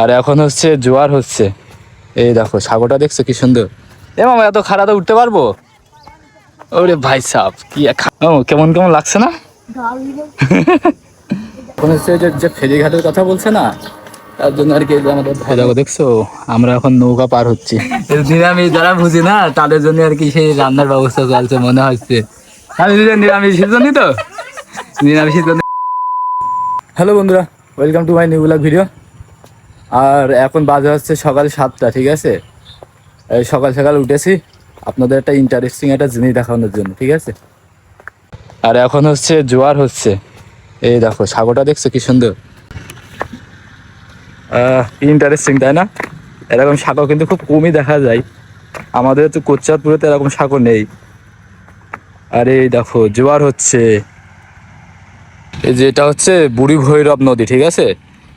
আর এখন হচ্ছে জোয়ার হচ্ছে। এই দেখো সাগরটা দেখছো কি সুন্দর। এ মামা এত খাড়াতে উঠতে পারবো? ওরে ভাই সাহ কি কেমন কেমন লাগছে না? এখন হচ্ছে যে ফেরিঘাটের কথা বলছে না, তার জন্য আর কি আমাদের দেখো দেখছো আমরা এখন নৌকা পার হচ্ছি। নিরামিষ যারা বুঝি না তাদের জন্য আর কি সেই রান্নার ব্যবস্থা চলছে মনে হচ্ছে। আমি নিরামিষের জন্যই তো, নিরামিষের জন্য। হ্যালো বন্ধুরা, welcome to my new blog video. আর এখন বাজে হচ্ছে সকাল 7টা, ঠিক আছে? এই সকাল সকাল উঠেছি আপনাদের একটা ইন্টারেস্টিং একটা জিনিস দেখানোর জন্য, ঠিক আছে? আর এখন হচ্ছে জোয়ার হচ্ছে। এই দেখো সাগরটা দেখছো কি সুন্দর, ইন্টারেস্টিং তাই না? এরকম সাগর কিন্তু খুব কমই দেখা যায়, আমাদের তো কোচ্চারপুরে তো এরকম সাগর নেই। আর এই দেখো জোয়ার হচ্ছে। এই যে এটা হচ্ছে বুড়ি ভৈরব নদী, ঠিক আছে?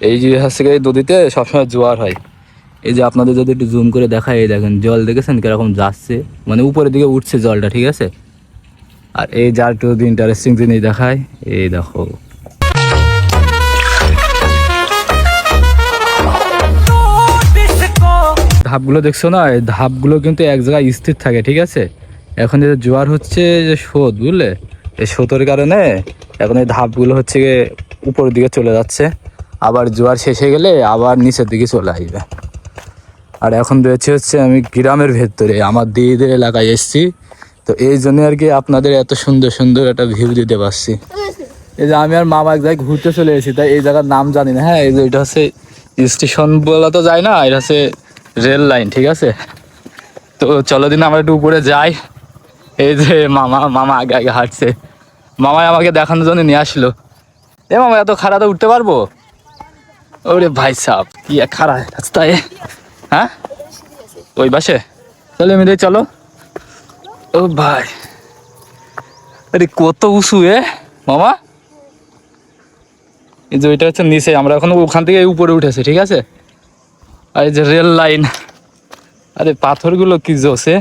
এই যে হচ্ছে এই নদীতে সবসময় জোয়ার হয়। এই যে আপনাদের যদি একটু জুম করে দেখায়, এই দেখেন জল দেখেছেন কিরকম যাচ্ছে, মানে উপরের দিকে উঠছে জলটা, ঠিক আছে? আর এই যার একটু ইন্টারেস্টিং জিনিস দেখায়, এই দেখো ধাপগুলো দেখছো না, এই ধাপগুলো কিন্তু এক জায়গায় স্থির থাকে, ঠিক আছে? এখন যে জোয়ার হচ্ছে যে স্রোত, বুঝলে, এই স্রোতের কারণে এখন এই ধাপগুলো হচ্ছে গিয়ে উপরের দিকে চলে যাচ্ছে, আবার জোয়ার শেষে গেলে আবার নিচের দিকে চলে আসবে। আর এখন রয়েছে হচ্ছে আমি গ্রামের ভেতরে আমার দিদিদের এলাকায় এসেছি, তো এই জন্য আর কি আপনাদের এত সুন্দর সুন্দর একটা ভিউ দিতে পারছি। এই যে আমি আর মামা এক জায়গায় ঘুরতে চলে এসেছি, তাই এই জায়গার নাম জানি না। হ্যাঁ, এই যে এটা হচ্ছে স্টেশন বলা তো যায় না, এটা হচ্ছে রেল লাইন, ঠিক আছে? তো চলো দিন আমরা একটু উপরে যাই। এই যে মামা মামা আগে আগে হাঁটছে, মামাই আমাকে দেখানোর জন্য নিয়ে আসলো। এ মামা এত খাড়াতে উঠতে পারবো? ওরে ভাই সাহ কি খাড়া রাস্তায়। হ্যাঁ, ওই বাসে চলো এমনি চলো। ও ভাই, আরে কত উঁচু মামা। এই যে ওইটা হচ্ছে নিচে, আমরা এখন ওখান থেকে উপরে উঠেছে, ঠিক আছে? আর এই যে রেল লাইন, আরে পাথরগুলো কি জোসে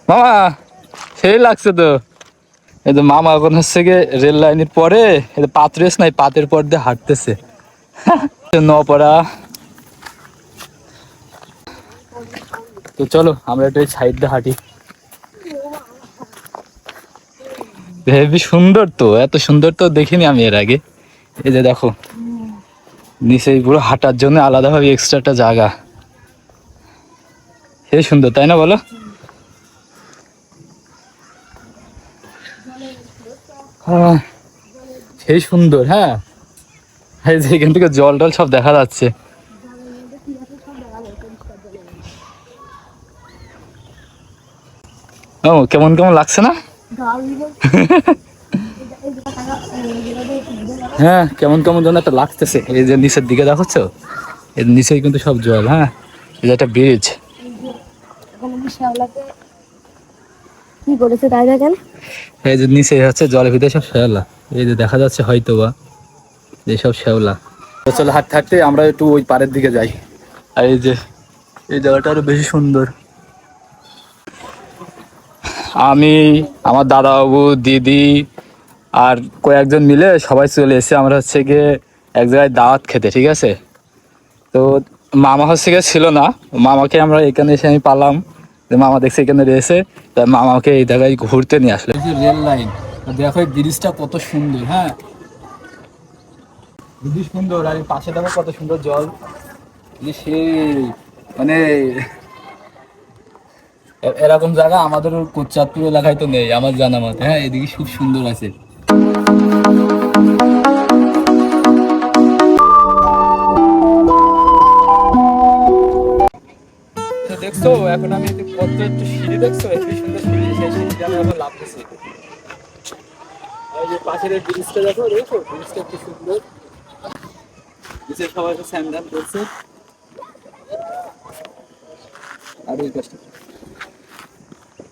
মামা, সেই লাগছে তো। এই যে মামা এখন হচ্ছে গিয়ে রেল লাইনের পরে পাথরেস নাই, পাতের পর দিয়ে হাঁটতেছে নপড়া। তো চলো আমরা একটু সাইড দিয়ে হাঁটি। হেবি সুন্দর তো, এত সুন্দর তো দেখিনি আমি এর আগে। এই যে দেখো নিচে পুরো হাঁটার জন্য আলাদাভাবে এক্সট্রা একটা জায়গা, সেই সুন্দর তাই না বলো? হ্যাঁ সেই সুন্দর। হ্যাঁ, এই যে এখান থেকে জল টল সব দেখা যাচ্ছে। ও কেমন কেমন লাগছে না? হ্যাঁ কেমন কেমন যেন একটা লাগতেছে। এই যে নিচের দিকে দেখছো, এর নিচেই কিন্তু সব জল। হ্যাঁ, এই যে একটা ব্রিজ। কি করেছে তাই দেখেন, এই যে নিচে হচ্ছে জলের ভিতরে সব শ্যাওলা, এই যে দেখা যাচ্ছে হয়তো বা এইসব শ্যাওলা। চলো হাঁটতে হাঁটতে আমরা একটু ওই পাড়ের দিকে যাই। আর এই যে এই জায়গাটা আরো বেশি সুন্দর। আমি, আমার দাদাবাবু, দিদি আর কয়েকজন মিলে সবাই চলে এসেছি আমরা হচ্ছে গিয়ে এক জায়গায় দাওয়াত খেতে, ঠিক আছে? তো মামা হচ্ছে গিয়ে ছিল না, মামাকে আমরা এখানে এসে আমি পালাম, মামা দেখছে এখানে রয়েছে, তাই মামাকে এই জায়গায় ঘুরতে নিয়ে আসলো। রেল লাইন, দেখো এই ব্রিজটা কত সুন্দর। হ্যাঁ খুবই সুন্দর। আর এই পাশে দেখো কত সুন্দর জল, সেই মানে এরকম জায়গা আমাদের কোচ্চাদপুর এলাকায় তো নেই আমার জানা মতে। হ্যাঁ, এদিকে খুব সুন্দর আছে। দেখছো এখন আমি কত একটু সিঁড়ি দেখছো, একটু সুন্দর সিঁড়ি, সেই সিঁড়িতে আমি এখন লাফতেছি। এই যে পাশের এই ব্রিজটা দেখো, দেখো ব্রিজটা কি সুন্দর, নিচে সবাই স্যান্ডাল করছে।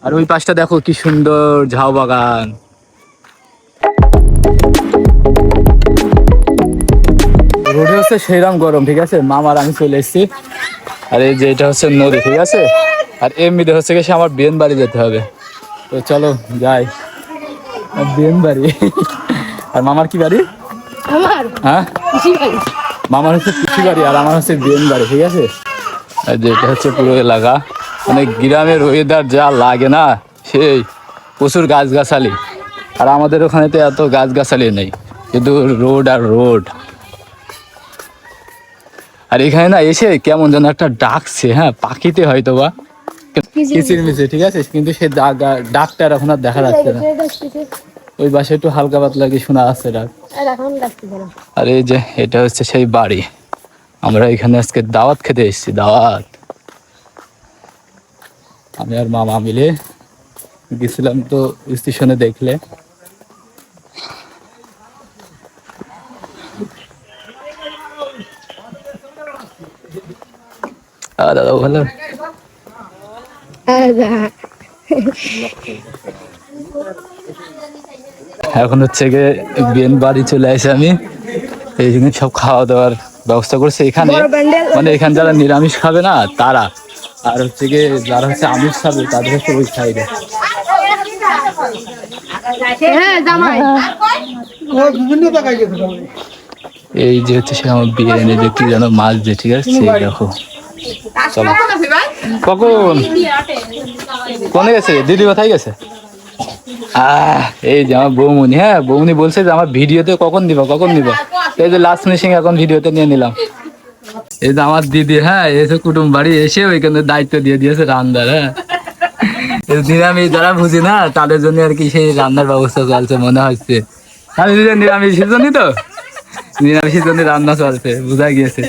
আর ওই পাশটা দেখো কি সুন্দর ঝাউ বাগান। রোডে হচ্ছে সেইরাম গরম, ঠিক আছে? মামার আমি চলে এসেছি। আর এই যে এটা হচ্ছে নদী, ঠিক আছে? আর এমনিতে হচ্ছে গেছে আমার বেন বাড়ি যেতে হবে, তো চলো যাই। বেন বাড়ি। আর মামার কি বাড়ি? আমার হ্যাঁ পিসির বাড়ি। মামার হচ্ছে কৃষি বাড়ি আর আমার হচ্ছে বিএন বাড়ি, ঠিক আছে। আর যেটা হচ্ছে পুরো এলাকা, মানে গ্রামের ওয়েদার যা লাগে না, সেই প্রচুর গাছগাছালি। আর আমাদের ওখানে তো এত গাছগাছালি নেই, কিন্তু রোড আর রোড। আর এখানে না এসে কেমন যেন একটা ডাকছে, হ্যাঁ পাখিতে হয়তো বা কিচির মিচির, ঠিক আছে, কিন্তু সেই ডাকটা এখন আর দেখা যাচ্ছে না। ওই পাশে একটু হালকা পাতলা কি শোনা যাচ্ছে ডাক। আর এই যে এটা হচ্ছে সেই বাড়ি, আমরা এখানে আজকে দাওয়াত খেতে এসেছি, দাওয়াত। আমি আর মামা মিলে গেছিলাম তো স্টেশনে, দেখলে দাদা ভালো। এখন হচ্ছে গিয়ে বিয়েন বাড়ি চলে আসে আমি, এই জন্য সব খাওয়া দাওয়ার ব্যবস্থা করছে এখানে। মানে এখানে যারা নিরামিষ খাবে না তারা, আর হচ্ছে গিয়ে যারা হচ্ছে আমিষ খাবে তাদের হচ্ছে ওই সাইডে। এই যে হচ্ছে সে আমার বিয়ে এনে যে কি যেন মাছ দিয়ে, ঠিক আছে, সেই দেখো। চলো কখন কোনে গেছে দিদি, কোথায় গেছে? এই যে আমার বৌমনি, হ্যাঁ বৌমনি বলছে যে আমার ভিডিওতে কখন দিবা কখন দিবা, এই যে লাস্ট ফিনিশিং এখন ভিডিওতে নিয়ে নিলাম। এই যে আমার দিদি, হ্যাঁ এসে কুটুম বাড়ি এসে ওইখানে দায়িত্ব দিয়ে দিয়েছে রান্নার। হ্যাঁ নিরামিষ যারা বুঝি না তাদের জন্য আর কি সেই রান্নার ব্যবস্থা চলছে মনে হচ্ছে। আমি নিরামিষের জন্য তো, নিরামিষের জন্য রান্না চলছে, বোঝা গিয়েছে।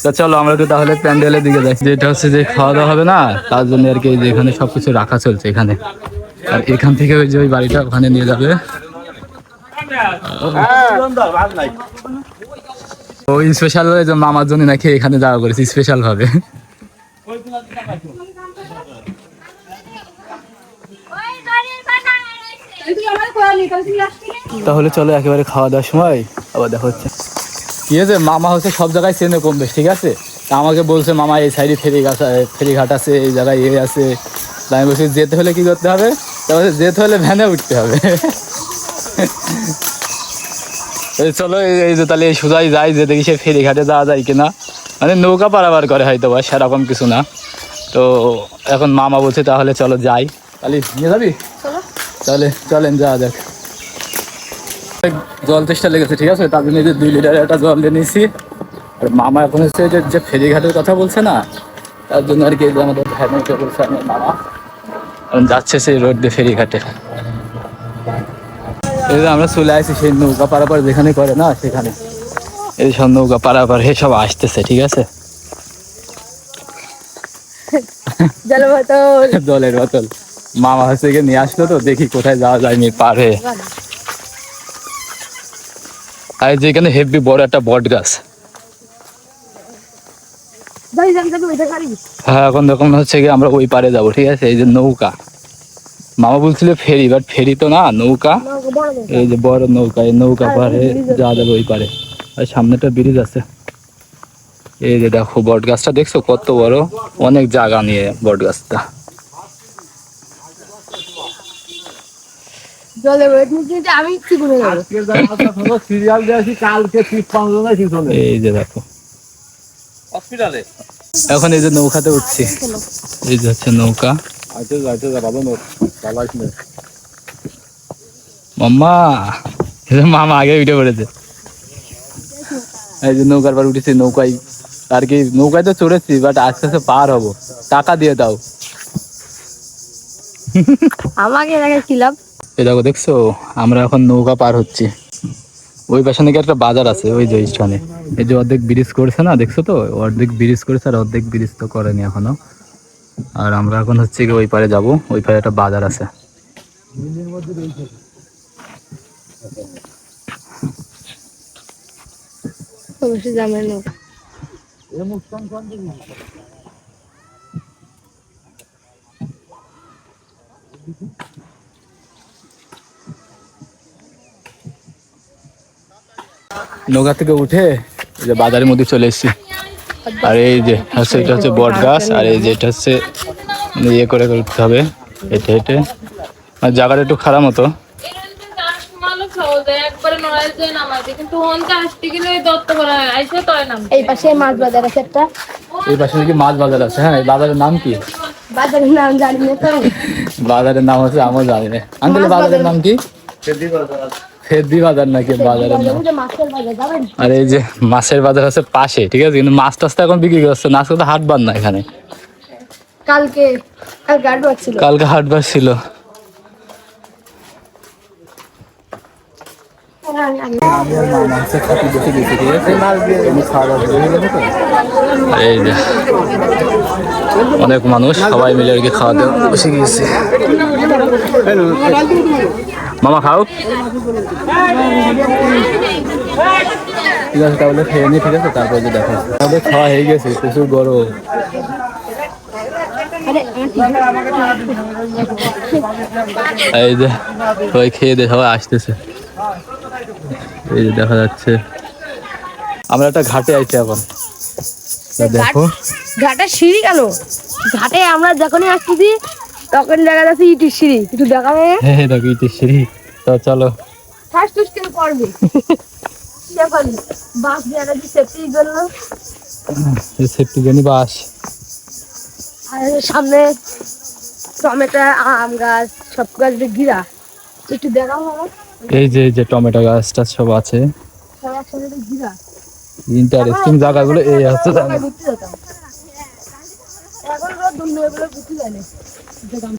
তো চলো আমরা তো তাহলে প্যান্ডেলের দিকে যাই, যেটা হচ্ছে যে খাওয়া দাওয়া হবে না তার জন্য আর কি এখানে সবকিছু রাখা চলছে এখানে। আর এখান থেকে ওই যে ওই বাড়িটা ওখানে নিয়ে যাবে। ওই স্পেশাল যে মামার জন্য নাকি এখানে যাওয়া করেছি স্পেশাল ভাবে। তাহলে চলো একেবারে খাওয়া দাওয়ার সময় আবার দেখা হচ্ছে। কি হয়েছে, মামা হচ্ছে সব জায়গায় চেনে কম বেশ, ঠিক আছে। আমাকে বলছে মামা এই সাইডে ফেরিঘাট আছে, এই জায়গায় আছে। আমি বলছি যেতে হলে কি করতে হবে, তাহলে যেতে হলে ভ্যানে উঠতে হবে। চলো এই যে তাহলে সোজাই যাই, যে দেখি সে ফেরিঘাটে যাওয়া যায় কিনা, মানে নৌকা পারাবার করে হয়তো বা, সেরকম কিছু না। তো এখন মামা বলছে তাহলে চলো যাই। তাহলে নিয়ে যাবি, তাহলে চলেন যাওয়া যাক। জল তেষ্টা লেগেছে, ঠিক আছে, তার জন্য যে 2 লিটার একটা জল নিয়ে নিয়েছি। আর মামা এখন হচ্ছে যে ফেরিঘাটের কথা বলছে না, তার জন্য আর কি আমাদের ভ্যানে বলছে আমার মামা এখন যাচ্ছে সেই রোড দিয়ে ফেরিঘাটে। এই যে আমরা চলে আসছি সেই নৌকা পারাপার যেখানে করে না সেখানে, এই সব নৌকা পারাপার হে সব আসতেছে, ঠিক আছে। জলের বোতল মামা হচ্ছে গিয়ে নিয়ে আসলো, তো দেখি কোথায় যাওয়া যায় পার হয়ে। আর যেখানে হেভি বড় একটা বট গাছ, হ্যাঁ এখন দেখুন হচ্ছে গিয়ে আমরা ওই পারে যাবো, ঠিক আছে। এই যে নৌকা, মামা বলছিল ফেরি, বাট ফেরি তো না, নৌকা। এই যে বড় নৌকা, এই নৌকা পারে যাওয়া যাবে ওই পারে। আর সামনেটা ব্রিজ আছে। এই যে দেখো বট গাছটা দেখছো কত বড়, অনেক জায়গা নিয়ে বট গাছটা। এই যে দেখো এখন এই যে নৌকাতে উঠছি, এই যে হচ্ছে নৌকা। মাম্মা, মামা আগে উঠে পড়েছে। এই যে নৌকার পর উঠেছি, নৌকায় আর কি, নৌকায় তো চড়েছি বাট আস্তে আস্তে পার হবো, টাকা দিয়ে দাও আমাকে দেখাচ্ছিলাম। এই দেখো দেখছো আমরা এখন নৌকা পার হচ্ছি। ওই পাশে নাকি একটা বাজার আছে, ওই যে স্থানে। এই যে অর্ধেক ব্রিজ করেছে না, দেখছো তো, অর্ধেক ব্রিজ করেছে আর অর্ধেক ব্রিজ তো করেনি এখনো। আর আমরা এখন হচ্ছে কি ওই পারে যাবো, ওই পারে একটা বাজার আছে। অবশ্যই যাবেন না। নৌকা থেকে উঠে এই যে বাজারের মধ্যে চলে এসেছি। আর এই যে হচ্ছে এটা হচ্ছে বট গাছ, আর এই যে এটা হচ্ছে ইয়ে করে করতে হবে হেঁটে হেঁটে, আর জায়গাটা একটু খারাপ মতো। যে নামাইতে কিন্তু হনতে আসতে গেলে দত্ত করা আইছে তয় নাম এই পাশে মাছ বাজার আছে একটা। এই পাশে নাকি মাছ বাজার আছে। হ্যাঁ, এই বাজারের নাম কি? বাজারের নাম জানি না তো। বাজারের নাম হচ্ছে আমিও জানি না। আঙ্কেল মাছ বাজারের বাজার। নাম কি? ফেদ্দি বাজার নাকি বাজারের নাম? ওই যে মাছের বাজার যাবেন? আর এই যে মাছের বাজার আছে পাশে, ঠিক আছে, কিন্তু মাছ টাছ তো এখন বিক্রি করছে না, আজকে তো হাট বার না এখানে। কালকে গার্ড ছিল। কালকে হাট বার ছিল। এই যে অনেক মানুষ সবাই মিলে আর কি খাওয়াতে বসে গিয়েছে। মামা খাও, ঠিক আছে তাহলে খেয়ে নি, ঠিক আছে, তারপরে যে দেখো আমাদের খাওয়া হয়ে গেছে, প্রচুর গরম। এই যে সবাই খেয়ে দিয়ে সবাই আসতেছে, এই যে দেখা যাচ্ছে। আমরা একটা ঘাটে আইছি এখন, তা দেখো। ঘাটে সিঁড়ি কেন? ঘাটে আমরা যখনই আসতেছি তখন দেখা যাচ্ছে ইটির সিঁড়ি, কিছু দেখা যায় না। হ্যাঁ দেখো ইটের সিঁড়ি। তো চলো, ফার্স্ট টুস করে পড়বে দেখুন, বাস দিয়ে রাখি সেফটির জন্য। সেফটি জানি বাস। আর সামনে টমেটো, আম গাছ, সব গাছ দিয়ে ঘিরা। একটু দেখাও আমার, এই যে টমেটো গাছটা সব আছে, সব একসাথে দিয়ে ঘিরা। ইন্টারেস্টিং জায়গাগুলো এই হচ্ছে। ঘুরতে যেতাম, এখন সব দুনিয়াগুলো ঘুরতে যায় না। যেতাম